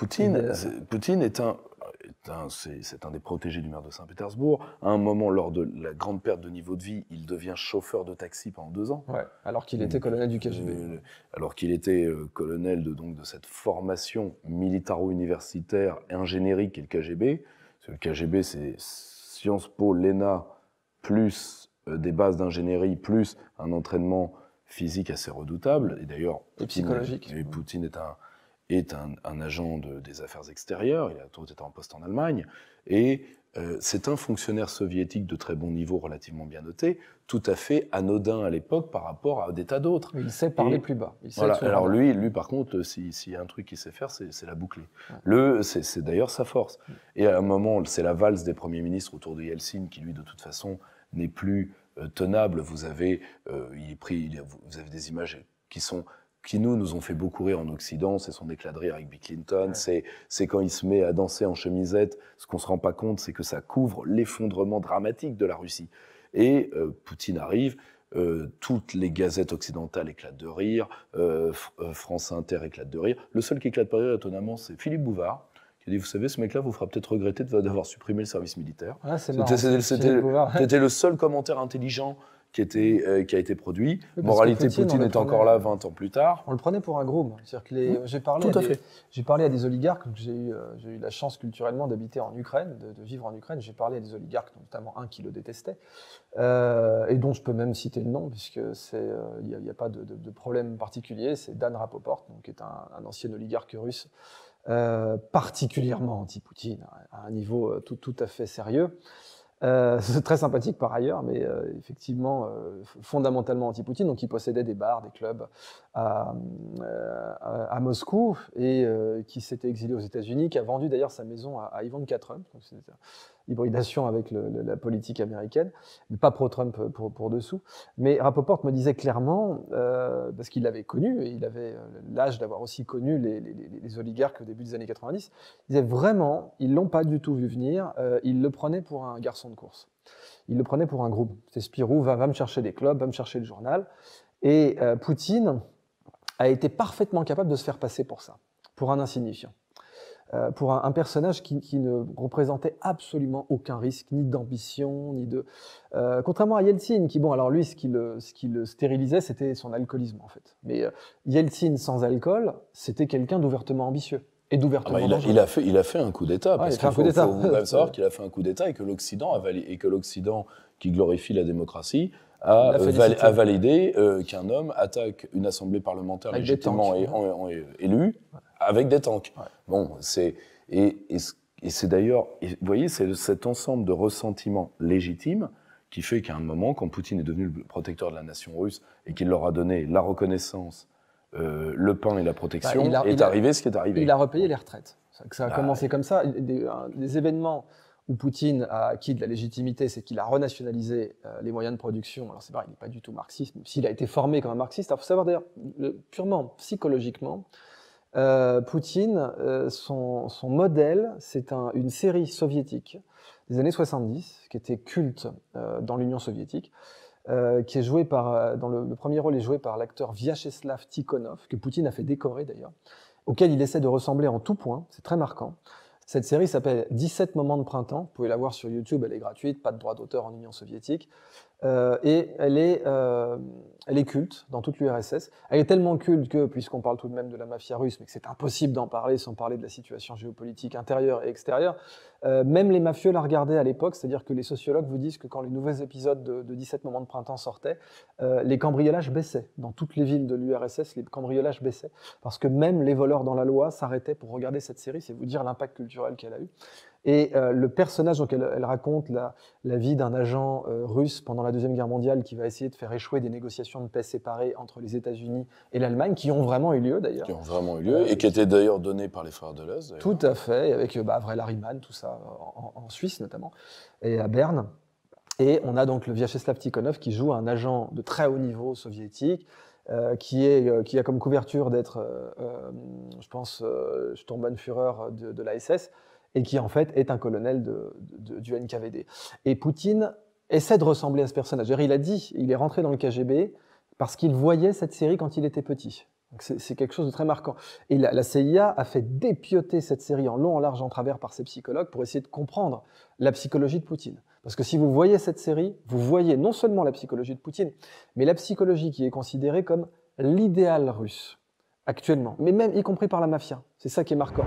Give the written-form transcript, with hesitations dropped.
Poutine c'est un des protégés du maire de Saint-Pétersbourg. À un moment, lors de la grande perte de niveau de vie, il devient chauffeur de taxi pendant 2 ans. Ouais, alors qu'il était colonel du KGB. Alors qu'il était colonel de cette formation militaro-universitaire ingénierie qu'est le KGB. Le KGB, c'est Sciences Po, l'ENA, plus des bases d'ingénierie, plus un entraînement physique assez redoutable. Et d'ailleurs, psychologique. Poutine est un agent des affaires extérieures, il a toujours été en poste en Allemagne, et c'est un fonctionnaire soviétique de très bon niveau, relativement bien noté, tout à fait anodin à l'époque par rapport à des tas d'autres. Il sait parler plus bas. Voilà. Alors lui, par contre, s'il y a un truc qu'il sait faire, c'est la boucler. Ouais. C'est d'ailleurs sa force. Et à un moment, c'est la valse des premiers ministres autour de Yeltsin qui, lui, de toute façon, n'est plus tenable. Vous avez des images qui nous ont fait beaucoup rire en Occident, c'est son éclat de rire avec Bill Clinton, ouais. C'est quand il se met à danser en chemisette, ce qu'on ne se rend pas compte, c'est que ça couvre l'effondrement dramatique de la Russie. Et Poutine arrive, toutes les gazettes occidentales éclatent de rire, France Inter éclate de rire. Le seul qui éclate pas de rire, étonnamment, c'est Philippe Bouvard, qui a dit, vous savez, ce mec-là vous fera peut-être regretter d'avoir supprimé le service militaire. Ah, c'était le seul commentaire intelligent qui a été produit. Oui, moralité, Poutine est encore là 20 ans plus tard. On le prenait pour un groom. J'ai parlé à des oligarques, j'ai eu la chance culturellement d'habiter en Ukraine, de vivre en Ukraine. J'ai parlé à des oligarques, notamment un qui le détestait, et dont je peux même citer le nom, puisque il n'y a pas de problème particulier. C'est Dan Rapoport, donc, qui est un ancien oligarque russe, particulièrement anti-Poutine, à un niveau tout à fait sérieux. C'est très sympathique par ailleurs, mais effectivement fondamentalement anti-Poutine. Donc il possédait des bars, des clubs à Moscou et qui s'était exilé aux États-Unis, qui a vendu d'ailleurs sa maison à Ivanka Trump. Donc c'est une hybridation avec la politique américaine, mais pas pro-Trump pour dessous. Mais Rapoport me disait clairement, parce qu'il l'avait connu, et il avait l'âge d'avoir aussi connu les oligarques au début des années 90, il disait vraiment, ils l'ont pas du tout vu venir, ils le prenaient pour un garçon de course. Il le prenait pour un groupe. C'est Spirou, va me chercher des clubs, va me chercher le journal. Et Poutine a été parfaitement capable de se faire passer pour ça, pour un insignifiant. Pour un personnage qui ne représentait absolument aucun risque, ni d'ambition, ni de... contrairement à Yeltsin, qui, bon, alors lui, ce qui le stérilisait, c'était son alcoolisme, en fait. Mais Yeltsin, sans alcool, c'était quelqu'un d'ouvertement ambitieux. Et d'ouvertement il a fait un coup d'État, parce qu'il faut même savoir qu'il a fait un coup d'État et que l'Occident, qui glorifie la démocratie, a validé qu'un homme attaque une assemblée parlementaire légitimement élue avec des tanks. Ouais. Bon, c'est d'ailleurs, vous voyez, c'est cet ensemble de ressentiments légitimes qui fait qu'à un moment, quand Poutine est devenu le protecteur de la nation russe et qu'il leur a donné la reconnaissance, le pain et la protection, est arrivé ce qui est arrivé. Il a repayé les retraites. Ça a commencé comme ça. Des événements où Poutine a acquis de la légitimité, c'est qu'il a renationalisé les moyens de production. Alors c'est vrai, il n'est pas du tout marxiste, même s'il a été formé comme un marxiste. Il faut savoir d'ailleurs, purement psychologiquement, Poutine, son modèle, c'est une série soviétique des années 70, qui était culte dans l'Union soviétique, qui est jouée dans le premier rôle est joué par l'acteur Vyacheslav Tikhonov, que Poutine a fait décorer d'ailleurs, auquel il essaie de ressembler en tout point, c'est très marquant. Cette série s'appelle 17 moments de printemps, vous pouvez la voir sur YouTube, elle est gratuite, pas de droit d'auteur en Union soviétique, et elle est culte dans toute l'URSS. Elle est tellement culte que, puisqu'on parle tout de même de la mafia russe, mais que c'est impossible d'en parler sans parler de la situation géopolitique intérieure et extérieure, même les mafieux la regardaient à l'époque, c'est-à-dire que les sociologues vous disent que quand les nouveaux épisodes de 17 moments de printemps sortaient, les cambriolages baissaient. Dans toutes les villes de l'URSS, les cambriolages baissaient, parce que même les voleurs dans la loi s'arrêtaient pour regarder cette série, c'est vous dire l'impact culturel qu'elle a eu. Et le personnage, donc elle raconte la vie d'un agent russe pendant la Deuxième Guerre mondiale qui va essayer de faire échouer des négociations de paix séparées entre les États-Unis et l'Allemagne, qui ont vraiment eu lieu d'ailleurs. Qui ont vraiment eu lieu et qui étaient d'ailleurs données par les frères Deleuze. Tout à fait, avec Avril Harriman, tout ça, en Suisse notamment, et à Berne. Et on a donc le Vyacheslav Tikhonov qui joue un agent de très haut niveau soviétique, qui a comme couverture d'être, je pense, Sturmbannführer de la SS, et qui en fait est un colonel du NKVD. Et Poutine essaie de ressembler à ce personnage. Il a dit, il est rentré dans le KGB parce qu'il voyait cette série quand il était petit. C'est quelque chose de très marquant. Et la CIA a fait dépioter cette série en long, en large, en travers par ses psychologues pour essayer de comprendre la psychologie de Poutine. Parce que si vous voyez cette série, vous voyez non seulement la psychologie de Poutine, mais la psychologie qui est considérée comme l'idéal russe actuellement, mais même y compris par la mafia. C'est ça qui est marquant.